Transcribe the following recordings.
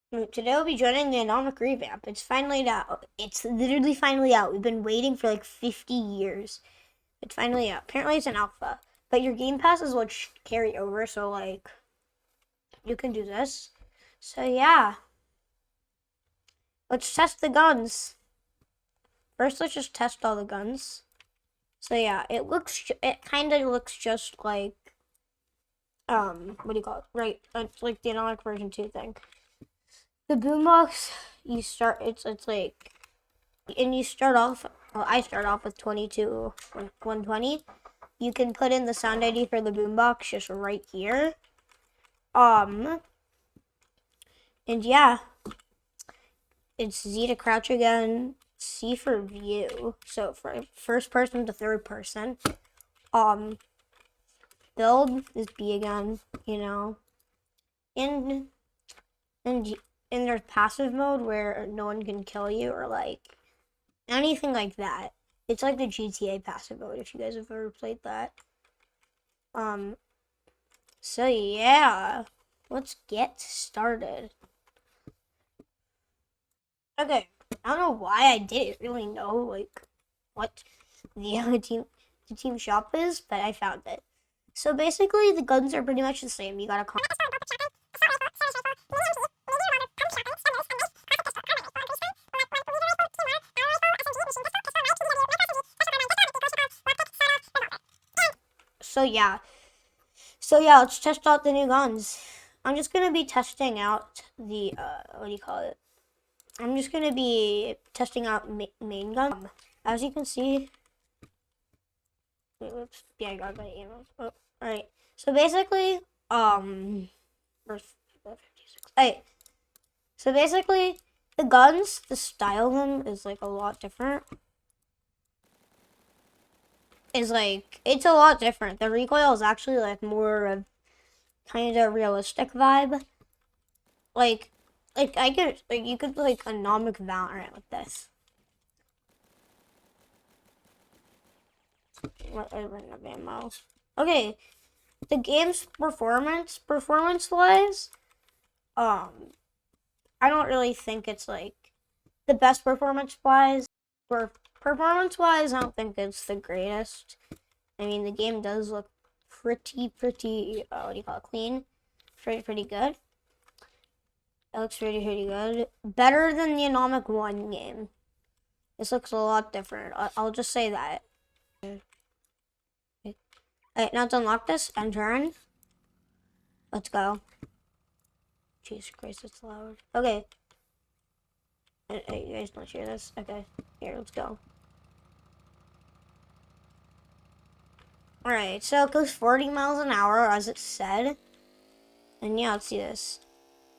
Today we'll be joining the Anomic revamp. It's finally out. It's literally finally out. We've been waiting for like 50 years. It's finally out. Apparently it's an alpha. But your game passes will carry over, so like you can do this. So yeah. Let's test the guns. First let's just test all the guns. So yeah, it kinda looks just like what do you call it? Right, it's like the Anomic version 2 thing. The boombox, it's like, and you start off, well, I start off with 22 120. You can put in the sound ID for the boombox just right here. And yeah, it's Z to crouch again, C for view, so for first person to third person. Build is B again, you know, and there's passive mode where no one can kill you or like anything like that. It's like the GTA passive mode if you guys have ever played that. So yeah, let's get started. Okay, I don't know why I didn't really know like what the team shop is, but I found it. So basically, the guns are pretty much the same. You gotta So yeah. So yeah, let's test out the new guns. I'm just gonna be testing out the what do you call it? I'm just gonna be testing out main gun. As you can see, whoops, yeah, I got my ammo. Oh, all right. So basically, Alright. So basically, the guns, the style of them is like a lot different. It's a lot different. The recoil is actually like more of kind of realistic vibe. Like you could like Anomic Valorant with this. What I ran out of ammo. Okay, the game's performance wise, I don't really think it's like the best performance wise. Performance wise, I don't think it's the greatest. I mean, the game does look pretty what do you call it, clean, pretty good. It looks pretty good. Better than the Anomic 1 game. This looks a lot different. I'll just say that. Alright, now to unlock this, and turn. Let's go. Jesus Christ, it's loud. Okay. Hey, you guys don't hear this? Okay. Here, let's go. Alright, so it goes 40 miles an hour, as it said. And yeah, let's see this.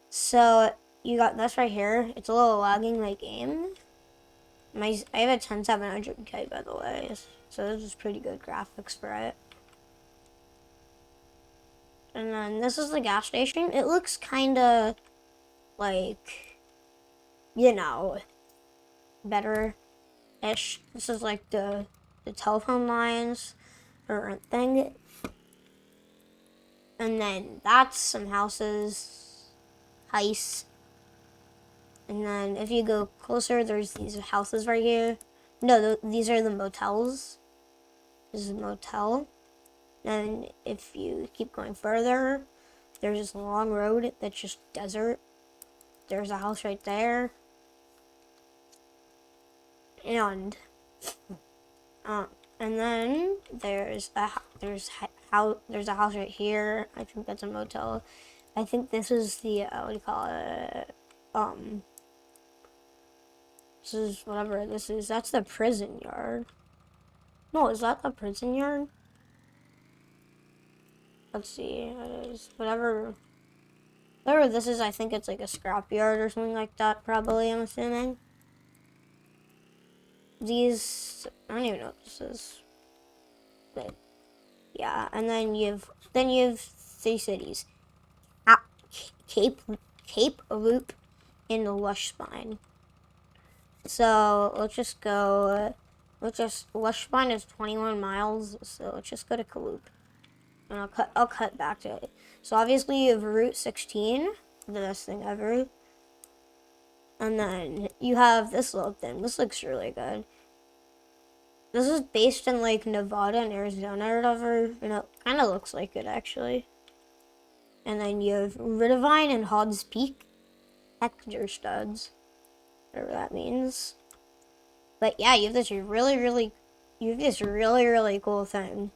So, you got this right here. It's a little lagging my game. I have a 10700K, by the way. So this is pretty good graphics for it. And then this is the gas station. It looks kind of like, you know, better-ish. This is like the telephone lines or thing. And then that's some houses, heists. And then if you go closer, there's these houses right here. No, these are the motels. This is a motel. And if you keep going further, there's this long road that's just desert. There's a house right there. And then there's a house right here. I think that's a motel. I think this is the what do you call it? This is whatever this is. That's the prison yard. No, is that the prison yard? Let's see. It is whatever this is. I think it's like a scrap yard or something like that. Probably, I'm assuming. These, I don't even know what this is. But yeah, and then you have 3 cities: Cape Loop, and Lush Spine. So let's just go. Lush Spine is 21 miles. So let's just go to Kaloop. And I'll cut back to it. So obviously you have Route 16, the best thing ever. And then you have this little thing. This looks really good. This is based in like Nevada and Arizona or whatever. You know, kind of looks like it actually. And then you have Ridavine and Hodd's Peak. Hector studs. Whatever that means. But yeah, you have this really cool thing.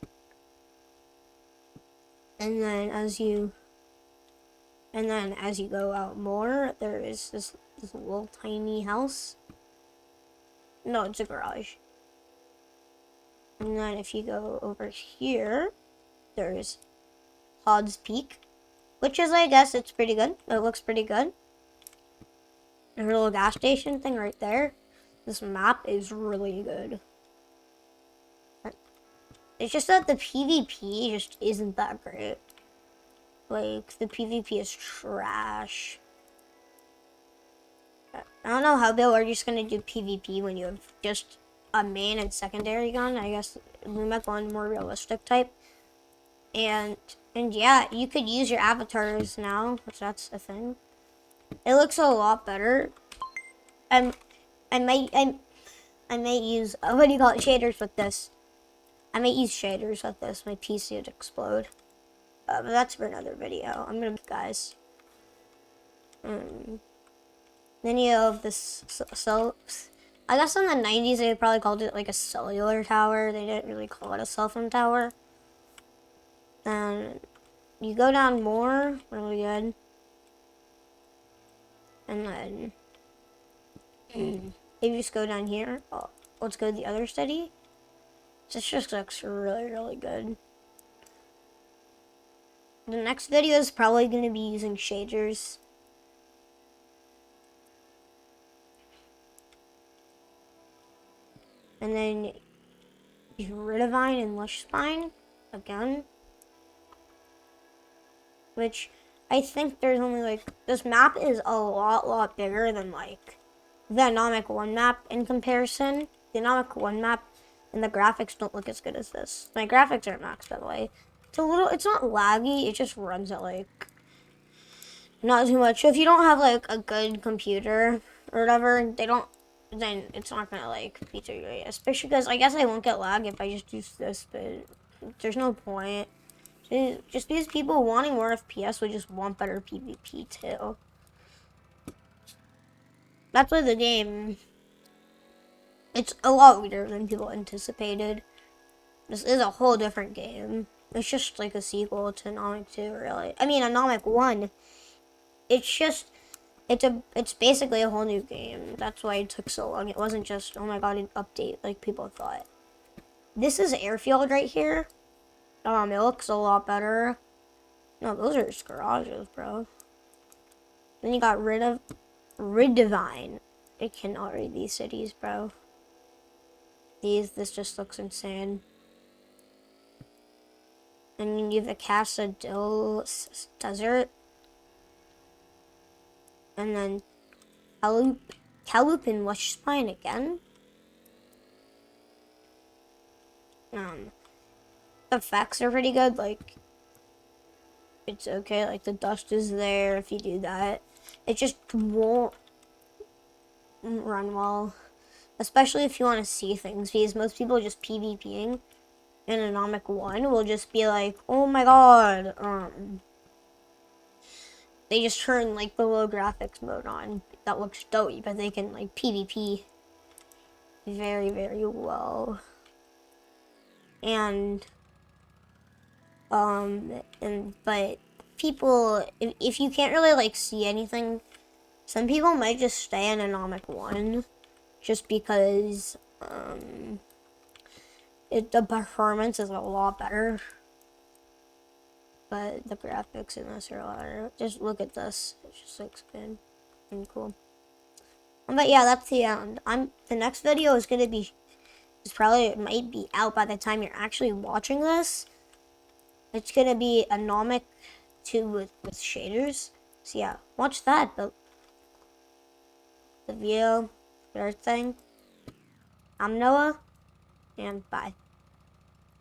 And then as you go out more, there is this little tiny house. No, it's a garage. And then if you go over here, there's Hodd's Peak, which is, I guess, it's pretty good. It looks pretty good. There's a little gas station thing right there. This map is really good. It's just that the PvP just isn't that great. Like, the PvP is trash. I don't know how they are just gonna do PvP when you have just a main and secondary gun. I guess we might go on more realistic type. And yeah, you could use your avatars now, which that's a thing. It looks a lot better. I might use what do you call it, shaders with this. I might use shaders with this. My PC would explode. But that's for another video. I'm gonna, guys. Then you have this I guess in the 90s they probably called it like a cellular tower. They didn't really call it a cell phone tower. Then you go down more, really good. And then if you just go down here, let's go to the other city. This just looks really good. The next video is probably going to be using shaders. And then Ridavine and Lush Spine again. Which I think there's only like, this map is a lot bigger than like the Anomic 1 map in comparison. The Anomic 1 map and the graphics don't look as good as this. My graphics aren't maxed, by the way. It's not laggy, it just runs at like, not too much. So if you don't have like a good computer or whatever, then it's not gonna like be too great. Especially because I guess I won't get lag if I just use this, but there's no point. Just because people wanting more FPS would just want better PvP too. That's why the game, it's a lot weirder than people anticipated. This is a whole different game. It's just like a sequel to Anomic 2, really. I mean, Anomic 1. It's basically a whole new game. That's why it took so long. It wasn't just, oh my god, an update like people thought. This is Airfield right here. It looks a lot better. No, those are just garages, bro. Then you got Ridavine. I cannot read these cities, bro. This just looks insane. And you have the Casa del Desert. And then Calup and Lush Spine again. The effects are pretty good, like, it's okay, like, the dust is there if you do that. It just won't run well, especially if you want to see things, because most people just PvPing in Anomic 1 will just be like, oh my god, they just turn, like, the low graphics mode on. That looks dope, but they can, like, PvP very well. But people, if you can't really like see anything, some people might just stay in Anomic 1 just because the performance is a lot better, but the graphics in this are a lot better. Just look at this, it just looks good and cool. But yeah, that's the end. The next video is gonna be, it might be out by the time you're actually watching this. It's gonna be Anomic 2 with shaders. So yeah, watch that. But the video, everything. I'm Noah, and bye.